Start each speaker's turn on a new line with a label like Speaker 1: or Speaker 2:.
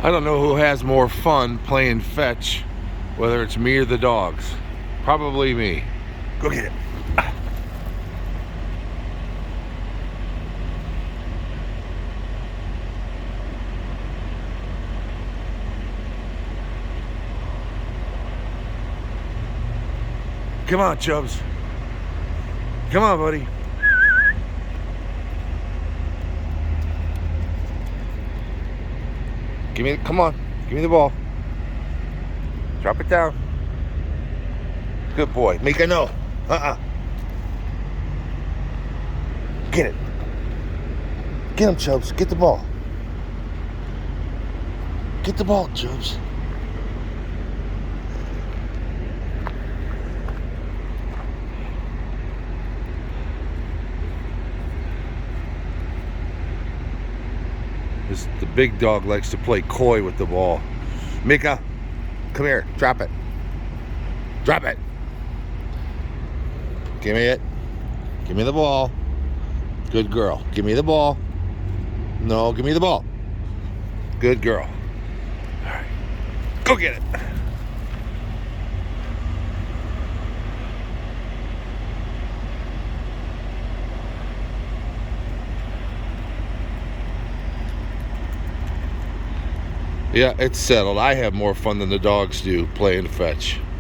Speaker 1: I don't know who has more fun playing fetch, whether it's me or the dogs. Probably me. Go get it. Come on, Chubbs. Come on, buddy. Come on. Give me the ball. Drop it down. Good boy. Mika, no. Get it. Get him, Chubbs. Get the ball. Get the ball, Chubbs. The big dog likes to play coy with the ball. Mika, come here. Drop it. Drop it. Give me it. Give me the ball. Good girl. Give me the ball. No, give me the ball. Good girl. All right. Go get it. Yeah, it's settled. I have more fun than the dogs do playing fetch.